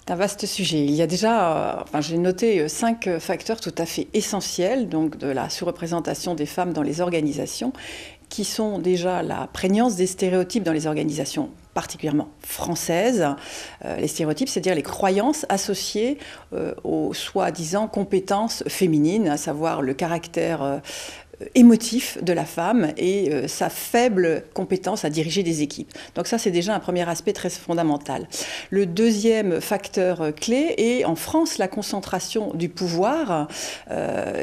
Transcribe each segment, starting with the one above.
C'est un vaste sujet. Il y a déjà, j'ai noté 5 facteurs tout à fait essentiels donc de la sous-représentation des femmes dans les organisations, qui sont déjà la prégnance des stéréotypes dans les organisations particulièrement françaises. Les stéréotypes, c'est-à-dire les croyances associées aux soi-disant compétences féminines, à savoir le caractère émotif de la femme et sa faible compétence à diriger des équipes. Donc ça, c'est déjà un premier aspect très fondamental. Le deuxième facteur clé est, en France, la concentration du pouvoir,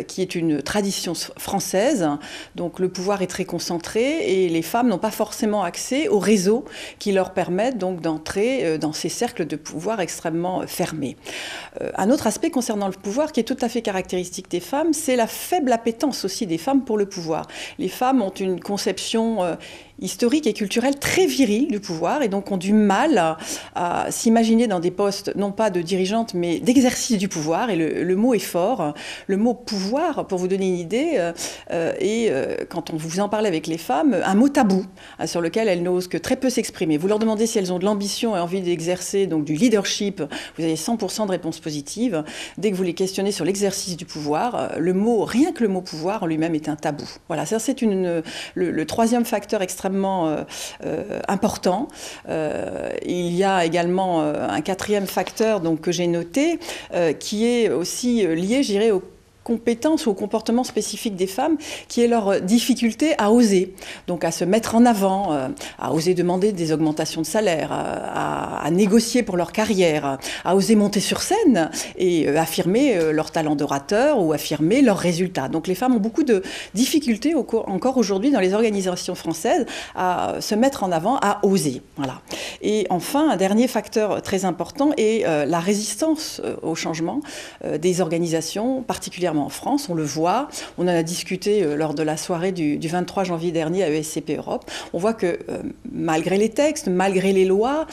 qui est une tradition française. Donc le pouvoir est très concentré et les femmes n'ont pas forcément accès aux réseaux qui leur permettent donc d'entrer dans ces cercles de pouvoir extrêmement fermés. Un autre aspect concernant le pouvoir qui est tout à fait caractéristique des femmes, c'est la faible appétence aussi des femmes pour le pouvoir. Les femmes ont une conception historique et culturelle très virile du pouvoir et donc ont du mal à s'imaginer dans des postes, non pas de dirigeantes, mais d'exercice du pouvoir. Et le mot est fort. Le mot pouvoir, pour vous donner une idée, est, quand on vous en parle avec les femmes, un mot tabou sur lequel elles n'osent que très peu s'exprimer. Vous leur demandez si elles ont de l'ambition et envie d'exercer donc du leadership, vous avez 100% de réponses positives. Dès que vous les questionnez sur l'exercice du pouvoir, rien que le mot pouvoir en lui-même est un tabou. Voilà, ça c'est le troisième facteur extrêmement important. Il y a également un quatrième facteur donc, que j'ai noté, qui est aussi lié, je dirais, aux compétences ou au comportement spécifique des femmes, qui est leur difficulté à oser, donc à se mettre en avant, à oser demander des augmentations de salaire, à négocier pour leur carrière, à oser monter sur scène et affirmer leur talent d'orateur ou affirmer leurs résultats. Donc les femmes ont beaucoup de difficultés encore aujourd'hui dans les organisations françaises à se mettre en avant, à oser. Voilà. Et enfin, un dernier facteur très important est la résistance au changement des organisations, particulièrement en France, on le voit, on en a discuté lors de la soirée du 23 janvier dernier à ESCP Europe. On voit que malgré les textes, malgré les lois,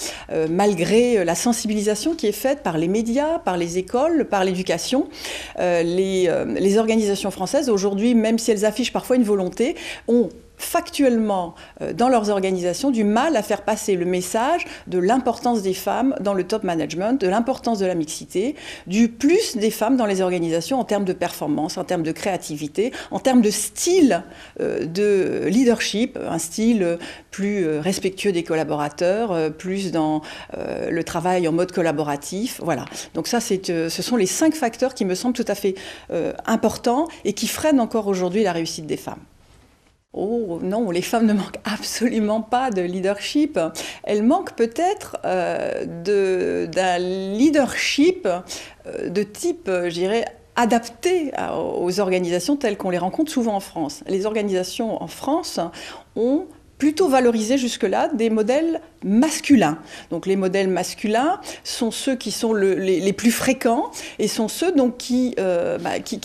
malgré la sensibilisation qui est faite par les médias, par les écoles, par l'éducation, les organisations françaises aujourd'hui, même si elles affichent parfois une volonté, ont factuellement, dans leurs organisations, du mal à faire passer le message de l'importance des femmes dans le top management, de l'importance de la mixité, du plus des femmes dans les organisations en termes de performance, en termes de créativité, en termes de style de leadership, un style plus respectueux des collaborateurs, plus dans le travail en mode collaboratif. Voilà. Donc ça, ce sont les 5 facteurs qui me semblent tout à fait importants et qui freinent encore aujourd'hui la réussite des femmes. Oh non, les femmes ne manquent absolument pas de leadership. Elles manquent peut-être d'un leadership de type, je dirais, adapté aux organisations telles qu'on les rencontre souvent en France. Les organisations en France ont plutôt valorisé jusque-là des modèles masculins. Donc les modèles masculins sont ceux qui sont les plus fréquents et sont ceux donc, qui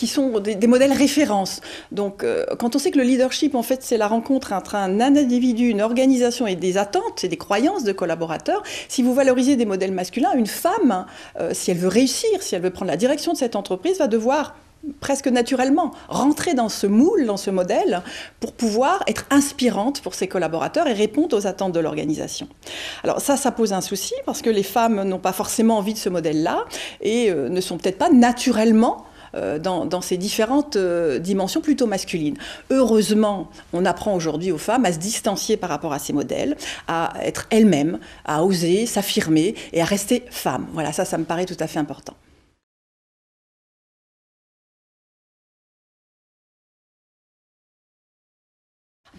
sont des modèles références. Donc quand on sait que le leadership, en fait, c'est la rencontre entre un individu, une organisation et des attentes et des croyances de collaborateurs, si vous valorisez des modèles masculins, une femme, si elle veut réussir, si elle veut prendre la direction de cette entreprise, va devoir presque naturellement rentrer dans ce moule, dans ce modèle, pour pouvoir être inspirante pour ses collaborateurs et répondre aux attentes de l'organisation. Alors ça pose un souci parce que les femmes n'ont pas forcément envie de ce modèle-là et ne sont peut-être pas naturellement dans ces différentes dimensions plutôt masculines. Heureusement, on apprend aujourd'hui aux femmes à se distancier par rapport à ces modèles, à être elles-mêmes, à oser s'affirmer et à rester femmes. Voilà, ça me paraît tout à fait important.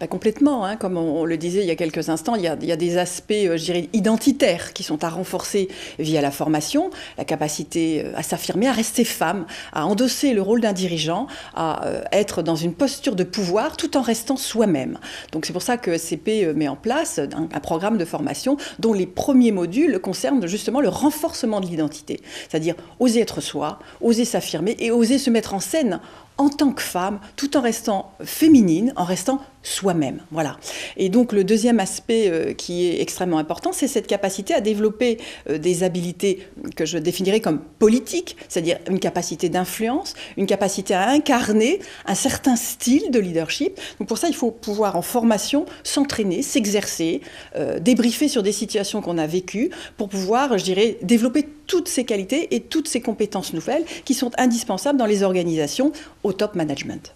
Complètement, hein, comme on le disait il y a quelques instants, il y a des aspects, je dirais, identitaires qui sont à renforcer via la formation, la capacité à s'affirmer, à rester femme, à endosser le rôle d'un dirigeant, à être dans une posture de pouvoir tout en restant soi-même. Donc c'est pour ça que SCP met en place un programme de formation dont les premiers modules concernent justement le renforcement de l'identité, c'est-à-dire oser être soi, oser s'affirmer et oser se mettre en scène en tant que femme, tout en restant féminine, en restant soi-même. Voilà. Et donc le deuxième aspect qui est extrêmement important, c'est cette capacité à développer des habilités que je définirais comme politiques, c'est-à-dire une capacité d'influence, une capacité à incarner un certain style de leadership. Donc pour ça, il faut pouvoir en formation s'entraîner, s'exercer, débriefer sur des situations qu'on a vécues pour pouvoir, je dirais, développer toutes ces qualités et toutes ces compétences nouvelles qui sont indispensables dans les organisations au top management.